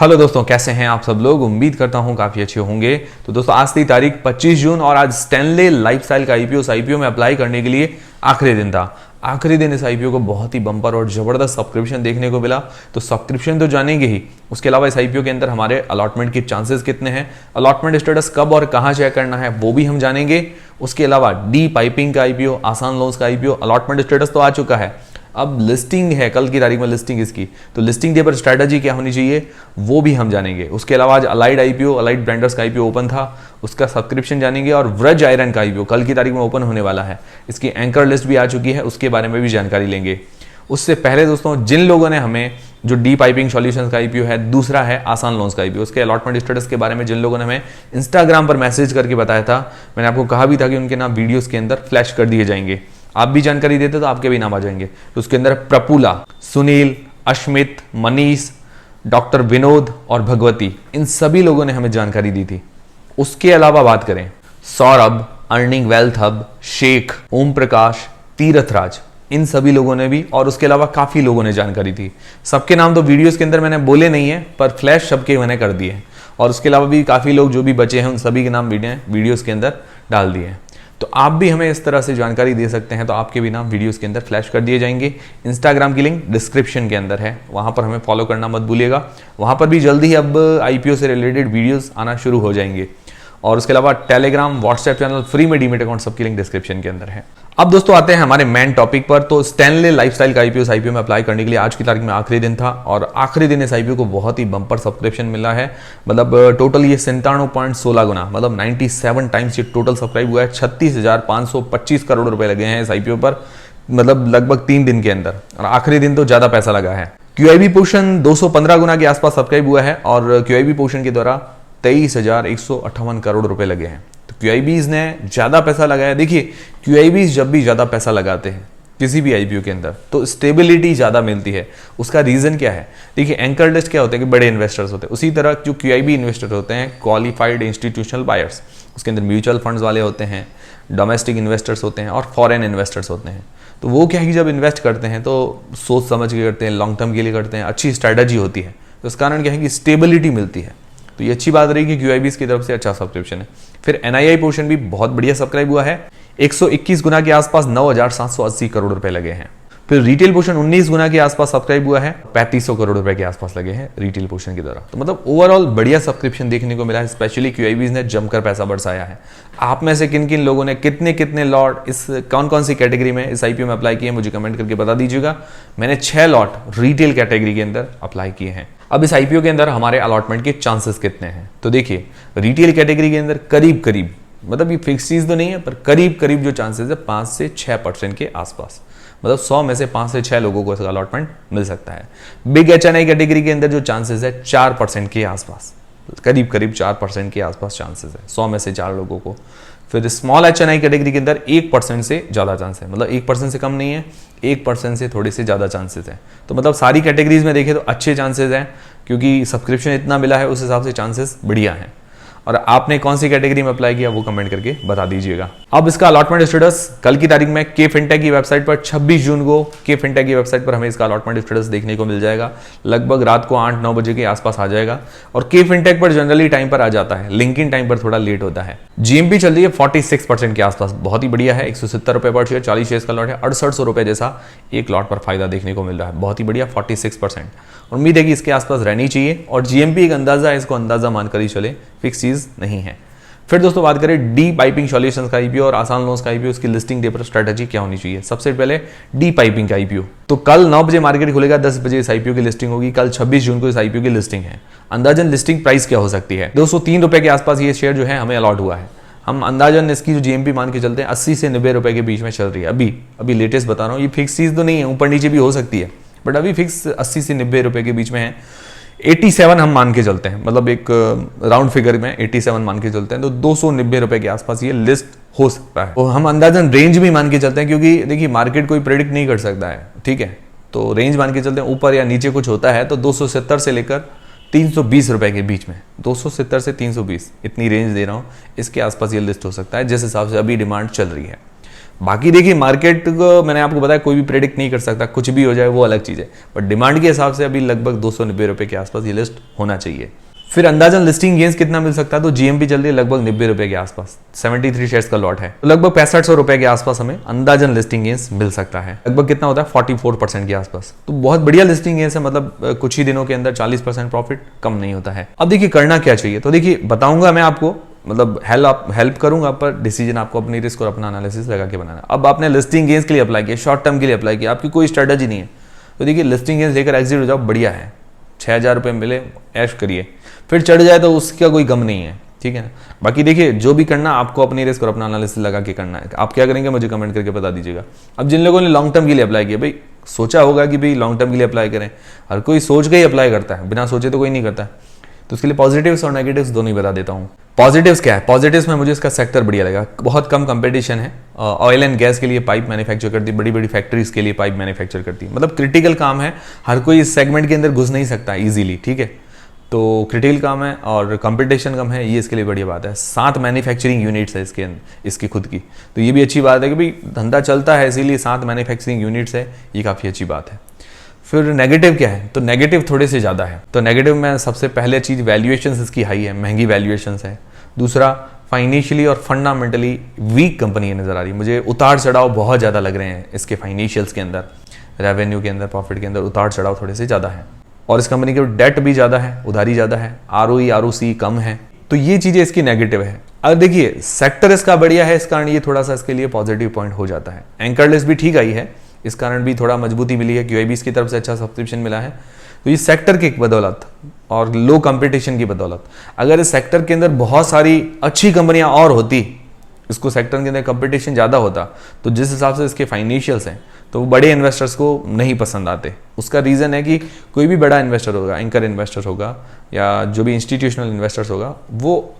Hello दोस्तों, कैसे हैं आप सब लोग। उम्मीद करता हूं काफी अच्छे होंगे। तो दोस्तों, आज थी तारीख 25 जून और आज स्टैनले लाइफस्टाइल का आईपीओ में अप्लाई करने के लिए आखिरी दिन था। आखिरी दिन इस आईपीओ को बहुत ही बम्पर और जबरदस्त सब्सक्रिप्शन देखने को मिला। तो सब्सक्रिप्शन तो जानेंगे ही, उसके अलावा इस आईपीओ के अंदर हमारे अलॉटमेंट के चांसेस कितने हैं, अलॉटमेंट स्टेटस कब और कहां चेक करना है वो भी हम जानेंगे। उसके अलावा डी पाइपिंग का आईपीओ, आसान लोन्स का आईपीओ, अलॉटमेंट स्टेटस तो आ चुका है, अब लिस्टिंग है कल की तारीख में लिस्टिंग इसकी, तो लिस्टिंग डे पर स्ट्रैटेजी क्या होनी चाहिए वो भी हम जानेंगे। उसके अलावा आज अलाइड आईपीओ, अलाइड ब्रांडर्स का आईपीओ ओपन था, उसका सब्सक्रिप्शन जानेंगे। और व्रज आयरन का आईपीओ कल की तारीख में ओपन होने वाला है, इसकी एंकर लिस्ट भी आ चुकी है, उसके बारे में भी जानकारी लेंगे। उससे पहले दोस्तों, जिन लोगों ने हमें जो डी पाइपिंग सॉल्यूशंस का आईपीओ है, दूसरा है आसान लोन्स का आईपीओ, उसके अलॉटमेंट स्टेटस के बारे में जिन लोगों ने हमें इंस्टाग्राम पर मैसेज करके बताया था, मैंने आपको कहा भी था कि उनके नाम वीडियोस के अंदर फ्लैश कर दिए जाएंगे। आप भी जानकारी देते तो आपके भी नाम आ जाएंगे। तो उसके अंदर प्रफुल्ला, सुनील, अश्मित, मनीष, डॉक्टर विनोद और भगवती, इन सभी लोगों ने हमें जानकारी दी थी। उसके अलावा बात करें Saurabh, earning wealth hub, Sheikh, Om Prakash, Tirthraj, इन सभी लोगों ने भी, और उसके अलावा काफी लोगों ने जानकारी दी। सबके नाम तो वीडियोस के अंदर मैंने बोले नहीं है, पर फ्लैश सबके मैंने कर दिए। और उसके अलावा भी काफी लोग जो भी बचे हैं उन सभी के नाम वीडियोस के अंदर डाल दिए हैं। तो आप भी हमें इस तरह से जानकारी दे सकते हैं, तो आपके भी नाम वीडियोस के अंदर फ्लैश कर दिए जाएंगे। इंस्टाग्राम की लिंक डिस्क्रिप्शन के अंदर है, वहां पर हमें फॉलो करना मत भूलिएगा। वहां पर भी जल्दी ही अब आईपीओ से रिलेटेड वीडियोस आना शुरू हो जाएंगे। और उसके अलावा टेलीग्राम, व्हाट्सएप चैनल, फ्री में डीमेट अकाउंट, सबकी लिंक डिस्क्रिप्शन के अंदर है। अब दोस्तों आते हैं हमारे मेन टॉपिक पर। तो स्टैनले लाइफस्टाइल का आईपीओ में अप्लाई करने के लिए आज की तारीख में आखिरी दिन था, और आखिरी दिन इस आईपीओ को बहुत ही बम्पर सब्सक्रिप्शन मिला है। मतलब टोटल ये 97.16 गुना, मतलब 97 टाइम्स ये टोटल सब्सक्राइब हुआ है। 36,525 करोड़ रुपए लगे हैं इस आईपीओ पर, मतलब लगभग 3 दिन के अंदर, और आखिरी दिन तो ज्यादा पैसा लगा है। क्यूआईबी पोर्शन 215 गुना के आसपास सब्सक्राइब हुआ है, और क्यूआईबी पोर्शन के द्वारा 23,158 करोड़ रुपए लगे हैं। तो क्यूआईबीज ने ज्यादा पैसा लगाया। देखिए, क्यूआईबीज जब भी ज्यादा पैसा लगाते हैं किसी भी आईपीओ के अंदर तो स्टेबिलिटी ज्यादा मिलती है। उसका रीजन क्या है? देखिए, एंकर लिस्ट क्या होते हैं कि बड़े इन्वेस्टर्स होते हैं, उसी तरह जो क्यूआईबी इन्वेस्टर होते हैं क्वालिफाइड इंस्टीट्यूशनल बायर्स, उसके अंदर म्यूचुअल फंड्स वाले होते हैं, डोमेस्टिक इन्वेस्टर्स होते हैं और फॉरेन इन्वेस्टर्स होते हैं। तो वो क्या है कि जब इन्वेस्ट करते हैं तो सोच समझ के करते हैं, लॉन्ग टर्म के लिए करते हैं, अच्छी स्ट्रैटेजी होती है। तो इस कारण क्या है कि स्टेबिलिटी मिलती है। तो ये अच्छी बात रही कि क्यूआईबीज की तरफ से अच्छा सब्सक्रिप्शन है। फिर एनआईआई पोर्शन भी बहुत बढ़िया सब्सक्राइब हुआ है, 121 गुना के आसपास 9,780 करोड़ रुपए लगे हैं। फिर रिटेल पोर्शन 19 गुना के आसपास सब्सक्राइब हुआ है, 3500 करोड़ रुपए के आसपास लगे हैं रिटेल पोर्शन की द्वारा। तो मतलब ओवरऑल बढ़िया सब्सक्रिप्शन देखने को मिला है, स्पेशली क्यूआईबीज ने जमकर पैसा बरसाया है। आप में से किन किन लोगों ने कितने कितने लॉट इस कौन कौन सी कैटेगरी में इस आईपीओ में अप्लाई किए, मुझे कमेंट करके बता दीजिएगा। मैंने 6 लॉट रिटेल कैटेगरी के अंदर अप्लाई किए हैं। अब इस आईपीओ के अंदर हमारे अलॉटमेंट के चांसेस कितने हैं, तो देखिए रिटेल कैटेगरी के अंदर करीब करीब, मतलब ये फिक्स चीज तो नहीं है, पर करीब करीब जो चांसेस है 5 से 6% के आसपास, मतलब 100 में से 5 से 6 लोगों को इसका अलॉटमेंट मिल सकता है। बिग एचएनआई कैटेगरी के अंदर जो चांसेस है 4% के आसपास, करीब करीब 4% के आसपास चांसेस है, 100 में से 4 लोगों को। फिर स्मॉल एचएनआई कैटेगरी के अंदर 1% से ज्यादा चांस है, मतलब 1% से कम नहीं है, 1% से थोड़े से ज्यादा चांसेस है। तो मतलब सारी कैटेगरीज में देखें तो अच्छे चांसेस हैं, क्योंकि सब्सक्रिप्शन इतना मिला है उस हिसाब से चांसेस बढ़िया हैं। और आपने कौन सी कैटेगरी में अप्लाई किया वो कमेंट करके बता दीजिएगा। अब इसका अलॉटमेंट स्टेटस कल की तारीख में के फिनटेक की वेबसाइट पर 26 जून को के फिनटेक की वेबसाइट पर हमें इसका अलॉटमेंट स्टेटस देखने को मिल जाएगा। लगभग रात को 8-9 बजे के आसपास आ जाएगा, और के फिनटेक पर जनरली टाइम पर आ जाता है, लिंकिन टाइम पर थोड़ा लेट होता है। जीएमपी चल रही है 46% के आसपास, बहुत ही बढ़िया है। 170 रुपए पर शेयर, 40 शेयर का लॉट है, 6800 रुपए जैसा एक लॉट पर फायदा देखने को मिल रहा है, बहुत ही बढ़िया 46%। उम्मीद है कि इसके आसपास रहनी चाहिए, और जीएमपी एक अंदाजा है, इसको अंदाजा मानकर ही चले, फिक्स चीज नहीं है। फिर दोस्तों बात करें डी पाइपिंग सॉल्यूशंस का आईपीओ और आसान लोन्स का आईपीओ, उसकी लिस्टिंग डे पर स्ट्रैटेजी क्या होनी चाहिए। सबसे पहले डी पाइपिंग का आईपीओ, तो कल 9 बजे मार्केट खुलेगा, 10 बजे इस आईपीओ की लिस्टिंग होगी। कल 26 जून को इस आईपीओ की लिस्टिंग है। अंदाजन लिस्टिंग प्राइस क्या हो सकती है, 203 रुपए के आसपास ये शेयर जो है हमें अलॉट हुआ है। हम अंदाजन इसकी जो जीएमपी मान के चलते हैं 80 से 90 रुपए के बीच में चल रही है। अभी लेटेस्ट बता रहा हूँ, ये फिक्स चीज तो नहीं है, ऊपर नीचे भी हो सकती है, बट अभी फिक्स 80 से 90 रुपए के बीच में है। 87 हम मान के चलते हैं, मतलब एक राउंड फिगर में 87 मान के चलते हैं, तो 290 रुपए के आसपास ये लिस्ट हो सकता है। तो हम अंदाजन रेंज भी मान के चलते हैं, क्योंकि देखिए मार्केट कोई प्रेडिक्ट नहीं कर सकता है, ठीक है। तो रेंज मान के चलते हैं, ऊपर या नीचे कुछ होता है तो 270 से लेकर 320 रुपए के बीच में, 270 से 320 इतनी रेंज दे रहा हूँ, इसके आसपास ये लिस्ट हो सकता है, जिस हिसाब से अभी डिमांड चल रही है। बाकी देखिए मार्केट को मैंने आपको बताया कोई भी प्रेडिक्ट नहीं कर सकता, कुछ भी हो जाए वो अलग चीज़ है, बट डिमांड के हिसाब से अभी लगभग 290 रुपये के आसपास ये लिस्ट होना चाहिए। फिर अंदाजन लिस्टिंग गेंस कितना मिल सकता है, तो जीएमपी चल रही है लगभग 90 रुपये के आसपास, 73 शेयर्स का लॉट है, तो लगभग 6500 रुपये के आसपास हमें अंदाजन लिस्टिंग गेंस मिल सकता है। लगभग कितना होता है 44% के आसपास, तो बहुत बढ़िया लिस्टिंग गेंस है, मतलब कुछ ही दिनों के अंदर 40% प्रॉफिट कम नहीं होता है। अब देखिए करना क्या चाहिए, तो देखिए बताऊंगा मैं आपको, मतलब हेल्प करूंगा, पर डिसीजन आपको अपनी रिस्क और अपना एनालिसिस लगा के बनाना। अब आपने लिस्टिंग गेंस के लिए अप्लाई किया, शॉर्ट टर्म के लिए अप्लाई किया, आपकी कोई स्ट्रेटजी नहीं है, तो देखिए लिस्टिंग गेंस लेकर एग्जिट हो जाओ, बढ़िया है, 6000 रुपये मिले ऐश करिए, फिर चढ़ जाए तो उसका कोई गम नहीं है, ठीक है ना। बाकी देखिए जो भी करना आपको अपनी रिस्क और अपना एनालिसिस लगा के करना है। आप क्या करेंगे मुझे कमेंट करके बता दीजिएगा। अब जिन लोगों ने लॉन्ग टर्म के लिए अप्लाई किया, भाई सोचा होगा कि भाई लॉन्ग टर्म के लिए अप्लाई करें, हर कोई सोच के ही अप्लाई करता है, बिना सोचे तो कोई नहीं करता है, तो उसके लिए पॉजिटिव्स और नेगेटिव्स दोनों ही बता देता हूँ। पॉजिटिव्स क्या है, पॉजिटिव्स में मुझे इसका सेक्टर बढ़िया लगा, बहुत कम कंपटीशन है, ऑयल एंड गैस के लिए पाइप मैन्युफैक्चर करती है, बड़ी बड़ी फैक्ट्रीज के लिए पाइप मैन्युफैक्चर करती है, मतलब क्रिटिकल काम है, हर कोई इस सेगमेंट के अंदर घुस नहीं सकता इजीली, ठीक है, तो क्रिटिकल काम है और कंपटीशन कम है, ये इसके लिए बढ़िया बात है। 7 मैन्युफैक्चरिंग यूनिट्स है इसकी खुद की, तो ये भी अच्छी बात है कि भाई धंधा चलता है, इसीलिए 7 मैन्युफैक्चरिंग यूनिट्स है, ये काफ़ी अच्छी बात है। फिर नेगेटिव क्या है, तो नेगेटिव थोड़े से ज़्यादा है, तो नेगेटिव में सबसे पहले चीज़ वैल्यूएशन इसकी हाई है, महंगी वैल्यूएशन है। दूसरा फाइनेंशियली और फंडामेंटली वीक कंपनी नज़र आ रही है, मुझे उतार चढ़ाव बहुत ज़्यादा लग रहे हैं इसके फाइनेंशियल्स के अंदर, रेवेन्यू के अंदर, प्रॉफिट के अंदर उतार चढ़ाव थोड़े से ज़्यादा है, और इस कंपनी के डेट भी ज़्यादा है, उधारी ज़्यादा है, ROE ROC कम है, तो ये चीज़ें इसकी नेगेटिव है। अब देखिए सेक्टर इसका बढ़िया है, इस कारण ये थोड़ा सा इसके लिए पॉजिटिव पॉइंट हो जाता है। एंकर लिस्ट भी ठीक आई है, इस कारण भी थोड़ा मजबूती मिली है, QIBs की तरफ से अच्छा सब्सक्रिप्शन मिला है, तो ये सेक्टर की बदौलत और लो कंपटीशन की बदौलत, अगर इस सेक्टर के अंदर बहुत सारी अच्छी कंपनियां और होती, इसको सेक्टर के अंदर कंपटीशन ज़्यादा होता, तो जिस हिसाब से इसके फाइनेंशियल्स हैं तो वो बड़े इन्वेस्टर्स को नहीं पसंद आते। उसका रीज़न है कि कोई भी बड़ा इन्वेस्टर होगा, एंकर इन्वेस्टर होगा या जो भी इंस्टीट्यूशनल इन्वेस्टर्स होगा, वो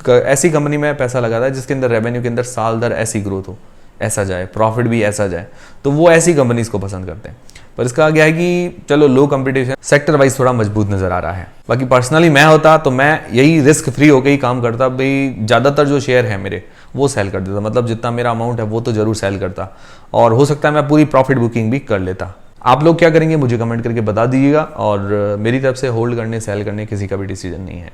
ऐसी कंपनी में पैसा लगाता है जिसके अंदर रेवेन्यू के अंदर साल दर ऐसी ग्रोथ हो, ऐसा जाए, प्रॉफिट भी ऐसा जाए, तो वो ऐसी कंपनीज को पसंद करते हैं। पर इसका क्या है कि चलो लो कंपटीशन, सेक्टर वाइज थोड़ा मजबूत नजर आ रहा है। बाकी पर्सनली मैं होता तो मैं यही रिस्क फ्री होकर ही काम करता, भाई ज़्यादातर जो शेयर है मेरे वो सेल कर देता, मतलब जितना मेरा अमाउंट है वो तो जरूर सेल करता, और हो सकता है मैं पूरी प्रॉफिट बुकिंग भी कर लेता। आप लोग क्या करेंगे मुझे कमेंट करके बता दीजिएगा, और मेरी तरफ से होल्ड करने सेल करने किसी का भी डिसीजन नहीं है,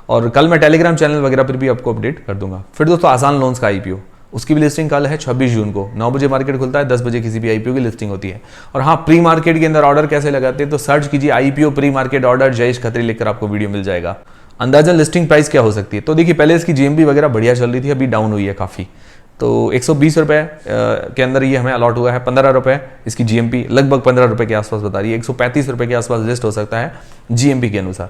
और कल मैं टेलीग्राम चैनल वगैरह पर भी आपको अपडेट कर दूंगा। फिर दोस्तों आसान लोन्स का IPO, उसकी भी लिस्टिंग कल है 26 जून को, 9 बजे मार्केट खुलता है, 10 बजे किसी भी IPO की लिस्टिंग होती है। और हाँ, प्री मार्केट के अंदर ऑर्डर कैसे लगाते हैं, तो सर्च कीजिए IPO pre market order Jayesh Khatri लिखकर आपको वीडियो मिल जाएगा। अंदाजन लिस्टिंग प्राइस क्या हो सकती है, तो देखिए पहले इसकी GMP वगैरह बढ़िया चल रही थी, अभी डाउन हुई है काफ़ी, तो 120 रुपये के अंदर ये हमें अलॉट हुआ है, 15 रुपये इसकी GMP, लगभग 15 रुपये के आसपास बता रही है, 135 रुपये के आसपास लिस्ट हो सकता है GMP के अनुसार,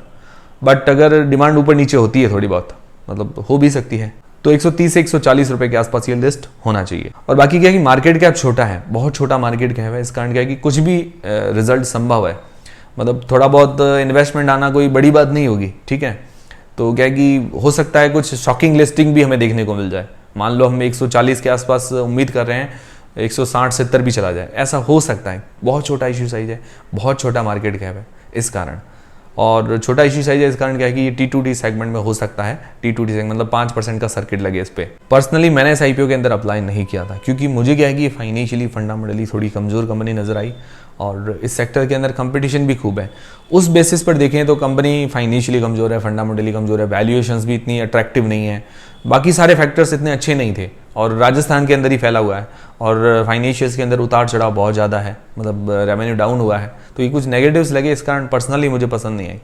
बट अगर डिमांड ऊपर नीचे होती है थोड़ी बहुत, मतलब हो भी सकती है, तो 130 से 140 रुपए के आसपास ये लिस्ट होना चाहिए। और बाकी क्या है कि मार्केट कैप छोटा है, बहुत छोटा मार्केट कैप है, इस कारण क्या है कि कुछ भी रिजल्ट संभव है, मतलब थोड़ा बहुत इन्वेस्टमेंट आना कोई बड़ी बात नहीं होगी, ठीक है। तो क्या है कि हो सकता है कुछ शॉकिंग लिस्टिंग भी हमें देखने को मिल जाए, मान लो हम 140 के आसपास उम्मीद कर रहे हैं, 160-70 भी चला जाए, ऐसा हो सकता है। बहुत छोटा इश्यू साइज है, बहुत छोटा मार्केट कैप है इस कारण, और छोटा इश्यू साइज है इस कारण क्या है कि ये T2D सेगमेंट में हो सकता है, T2D सेगमेंट मतलब 5% का सर्किट लगे इस पे। पर्सनली मैंने इस IPO के अंदर अप्लाई नहीं किया था, क्योंकि मुझे क्या है कि फाइनेंशियली फंडामेंटली थोड़ी कमजोर कंपनी नजर आई, और इस सेक्टर के अंदर कंपटीशन भी खूब है। उस बेसिस पर देखें तो कंपनी फाइनेंशियली कमजोर है, फंडामेंटली कमजोर है, वैल्यूएशंस भी इतनी अट्रैक्टिव नहीं है, बाकी सारे फैक्टर्स इतने अच्छे नहीं थे, और राजस्थान के अंदर ही फैला हुआ है, और फाइनेंशियल्स के अंदर उतार चढ़ाव बहुत ज़्यादा है, मतलब रेवेन्यू डाउन हुआ है, तो ये कुछ नेगेटिव्स लगे, इस कारण पर्सनली मुझे पसंद नहीं आई।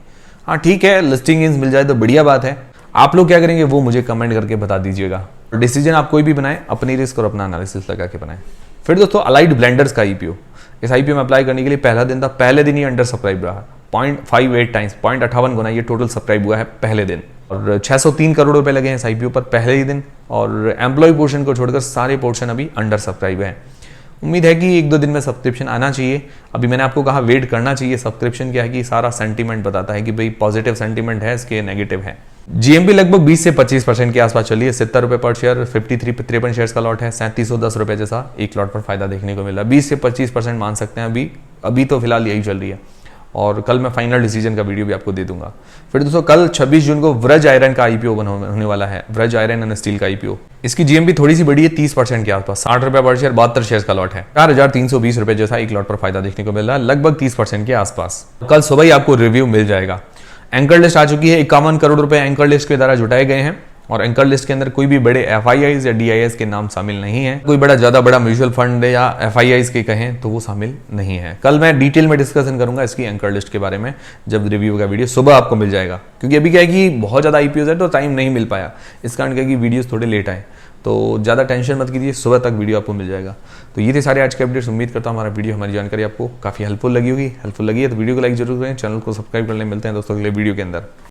हाँ ठीक है, लिस्टिंग गेंस मिल जाए तो बढ़िया बात है। आप लोग क्या करेंगे वो मुझे कमेंट करके बता दीजिएगा। डिसीजन आप कोई भी बनाएं, अपनी रिस्क और अपना एनालिसिस लगा के बनाएं। फिर दोस्तों अलाइड ब्लेंडर्स का IPO, इस IPO में अप्लाई करने के लिए पहला दिन था, पहले दिन ही अंडर सब्सक्राइब रहा, 0.58 टाइम्स 0.58 गुना ये टोटल सब्सक्राइब हुआ है पहले दिन, और 603 करोड़ रुपए लगे हैं इस IPO पर पहले ही दिन, और एम्प्लॉय पोर्शन को छोड़कर सारे पोर्शन अभी अंडर सब्सक्राइब है। उम्मीद है कि 1-2 दिन में सब्सक्रिप्शन आना चाहिए। अभी मैंने आपको कहा वेट करना चाहिए, सब्सक्रिप्शन क्या है कि सारा सेंटीमेंट बताता है कि भाई पॉजिटिव सेंटीमेंट है, इसके नेगेटिव है। GMP लगभग 20 से 25% के आसपास चली है, 70 रुपये पर शेयर, 53 शेयर्स का लॉट है, 3710 रुपये जैसा एक लॉट पर फायदा देखने को मिला, 20 से 25% मान सकते हैं अभी तो फिलहाल यही चल रही है। और कल मैं फाइनल डिसीजन का वीडियो भी आपको दे दूंगा। फिर दोस्तों कल 26 जून को व्रज आयरन का आईपीओ होने वाला है, व्रज आयरन एंड स्टील का आईपीओ। इसकी जीएमपी थोड़ी सी बड़ी है, 30% के आसपास, 60 रुपए पर शेयर, 72 शेयर का लॉट है, 4,320 रुपए जैसा एक लॉट पर फायदा देखने को मिल रहा है, लगभग 30% के आसपास। कल सुबह ही आपको रिव्यू मिल जाएगा। एंकर लिस्ट आ चुकी है, 51 करोड़ रुपए एंकर लिस्ट के द्वारा जुटाए गए हैं और एंकर लिस्ट के अंदर कोई भी बड़े एफआईआईज या डीआईएस के नाम शामिल नहीं है। कोई ज्यादा बड़ा म्यूचुअल फंड या एफआईआईज के कहें तो वो शामिल नहीं है। कल मैं डिटेल में डिस्कशन करूंगा इसकी एंकर लिस्ट के बारे में, जब रिव्यू का वीडियो सुबह आपको मिल जाएगा, क्योंकि अभी क्या है कि बहुत ज्यादा आईपीओ है तो टाइम नहीं मिल पाया, इस कारण क्या कि वीडियोस थोड़े लेट आए। तो ज़्यादा टेंशन मत कीजिए, सुबह तक वीडियो आपको मिल जाएगा। तो ये थे सारे आज के अपडेट्स। उम्मीद करता हूँ हमारा वीडियो, हमारी जानकारी आपको काफ़ी हेल्पफुल लगी होगी। हेल्पफुल लगी है तो वीडियो को लाइक जरूर करें, चैनल को सब्सक्राइब करने मिलते हैं दोस्तों अगले वीडियो के अंदर।